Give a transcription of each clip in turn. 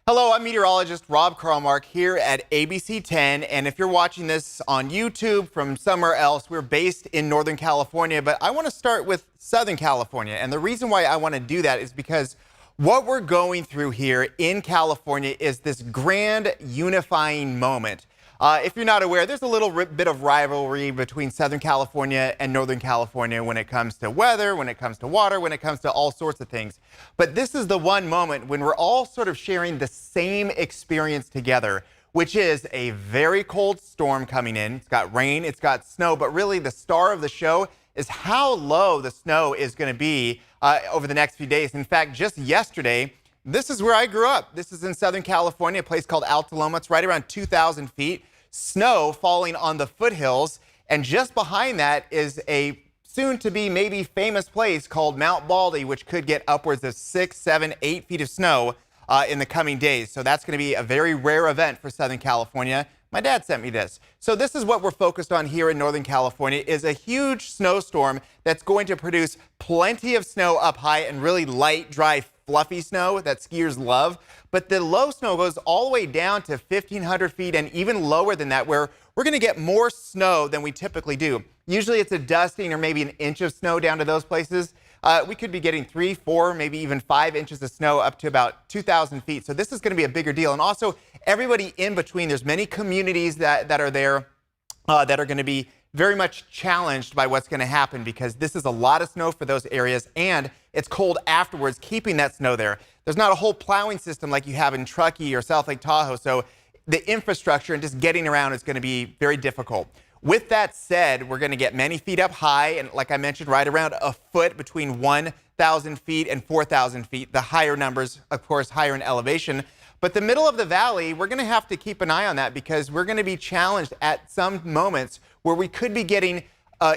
Hello, I'm meteorologist Rob Carlmark here at ABC 10, and if you're watching this on YouTube from somewhere else, we're based in Northern California, but I want to start with Southern California, and the reason why I want to do that is because what we're going through here in California is this grand unifying moment. If you're not aware, there's a little bit of rivalry between Southern California and Northern California when it comes to weather, when it comes to water, when it comes to all sorts of things. But this is the one moment when we're all sort of sharing the same experience together, which is a very cold storm coming in. It's got rain, it's got snow, but really the star of the show is how low the snow is going to be over the next few days. In fact, just yesterday, this is where I grew up. This is in Southern California, a place called Alta Loma. It's right around 2,000 feet. Snow falling on the foothills. And just behind that is a soon-to-be maybe famous place called Mount Baldy, which could get upwards of 6, 7, 8 feet of snow in the coming days. So that's going to be a very rare event for Southern California. My dad sent me this. So this is what we're focused on here in Northern California, is a huge snowstorm that's going to produce plenty of snow up high and really light, dry, fluffy snow that skiers love. But the low snow goes all the way down to 1,500 feet and even lower than that, where we're going to get more snow than we typically do. Usually it's a dusting or maybe an inch of snow down to those places. We could be getting 3, 4, maybe even 5 inches of snow up to about 2,000 feet. So this is going to be a bigger deal. And also everybody in between, there's many communities that are there that are going to be very much challenged by what's going to happen, because this is a lot of snow for those areas and it's cold afterwards, keeping that snow there. There's not a whole plowing system like you have in Truckee or South Lake Tahoe. So the infrastructure and just getting around is going to be very difficult. With that said, we're going to get many feet up high, and like I mentioned, right around a foot between 1,000 feet and 4,000 feet. The higher numbers, of course, higher in elevation. But the middle of the valley, we're going to have to keep an eye on that, because we're going to be challenged at some moments where we could be getting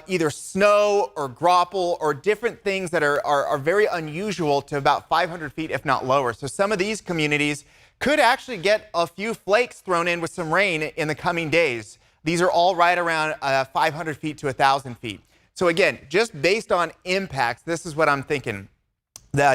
either snow or graupel or different things that are very unusual to about 500 feet, if not lower. So some of these communities could actually get a few flakes thrown in with some rain in the coming days. These are all right around 500 feet to 1,000 feet. So again, just based on impacts, this is what I'm thinking.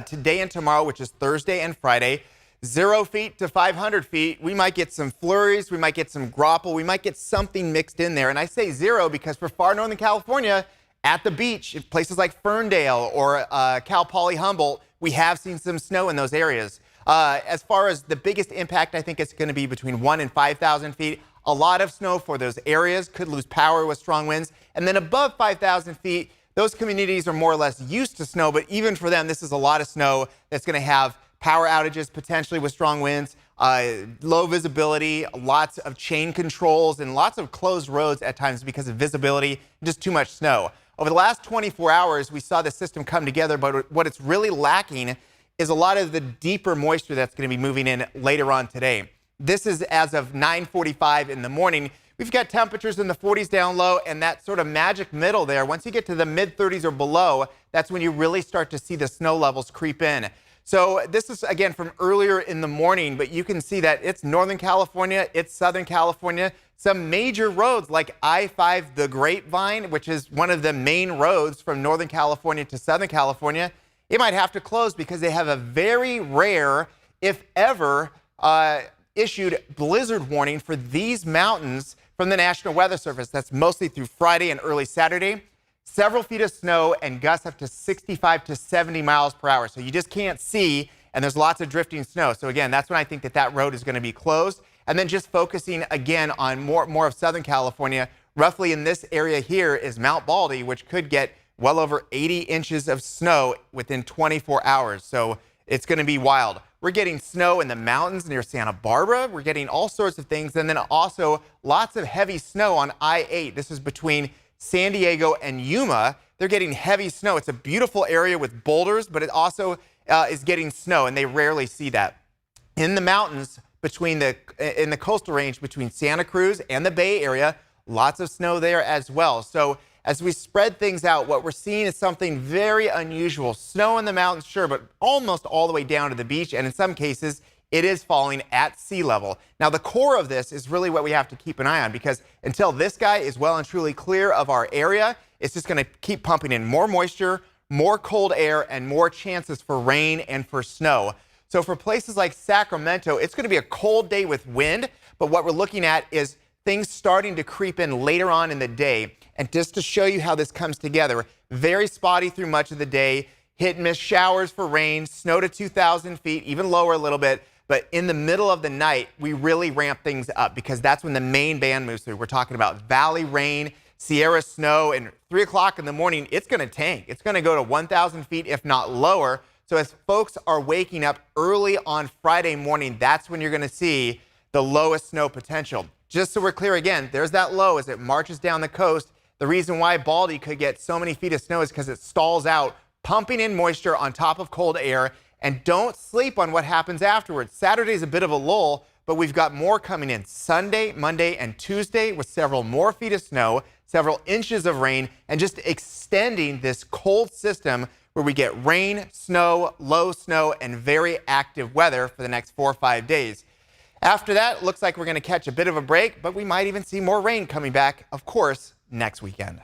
Today and tomorrow, which is Thursday and Friday, 0 feet to 500 feet, we might get some flurries, we might get some graupel, we might get something mixed in there. And I say 0 because for far northern California, at the beach, places like Ferndale or Cal Poly Humboldt, we have seen some snow in those areas. As far as the biggest impact, I think it's going to be between 1,000 and 5,000 feet. A lot of snow for those areas, could lose power with strong winds. And then above 5,000 feet, those communities are more or less used to snow, but even for them, this is a lot of snow that's going to have power outages potentially with strong winds, low visibility, lots of chain controls, and lots of closed roads at times because of visibility, just too much snow. Over the last 24 hours, we saw the system come together, but what it's really lacking is a lot of the deeper moisture that's going to be moving in later on today. This is as of 9:45 in the morning. We've got temperatures in the 40s down low, and that sort of magic middle there. Once you get to the mid-30s or below, that's when you really start to see the snow levels creep in. So this is, again, from earlier in the morning, but you can see that it's Northern California, it's Southern California. Some major roads like I-5, the Grapevine, which is one of the main roads from Northern California to Southern California, it might have to close because they have a very rare, if ever, issued blizzard warning for these mountains from the National Weather Service. That's mostly through Friday and early Saturday. Several feet of snow and gusts up to 65 to 70 miles per hour. So you just can't see, and there's lots of drifting snow. So again, that's when I think that road is going to be closed. And then just focusing again on more of Southern California, roughly in this area here is Mount Baldy, which could get well over 80 inches of snow within 24 hours. So it's going to be wild. We're getting snow in the mountains near Santa Barbara. We're getting all sorts of things. And then also lots of heavy snow on I-8. This is between San Diego and Yuma. They're getting heavy snow. It's a beautiful area with boulders, but it also is getting snow, and they rarely see that. In the mountains, in the coastal range between Santa Cruz and the Bay Area, lots of snow there as well. So as we spread things out, what we're seeing is something very unusual. Snow in the mountains, sure, but almost all the way down to the beach, and in some cases, it is falling at sea level. Now, the core of this is really what we have to keep an eye on, because until this guy is well and truly clear of our area, it's just going to keep pumping in more moisture, more cold air, and more chances for rain and for snow. So for places like Sacramento, it's going to be a cold day with wind, but what we're looking at is things starting to creep in later on in the day. And just to show you how this comes together, very spotty through much of the day, hit and miss showers for rain, snow to 2,000 feet, even lower a little bit. But in the middle of the night, we really ramp things up because that's when the main band moves through. We're talking about valley rain, Sierra snow, and 3 o'clock in the morning, it's going to tank. It's going to go to 1,000 feet, if not lower. So as folks are waking up early on Friday morning, that's when you're going to see the lowest snow potential. Just so we're clear again, there's that low as it marches down the coast. The reason why Baldy could get so many feet of snow is because it stalls out, pumping in moisture on top of cold air. And don't sleep on what happens afterwards. Saturday's a bit of a lull, but we've got more coming in Sunday, Monday, and Tuesday with several more feet of snow, several inches of rain, and just extending this cold system where we get rain, snow, low snow, and very active weather for the next 4 or 5 days. After that, looks like we're going to catch a bit of a break, but we might even see more rain coming back, of course, next weekend.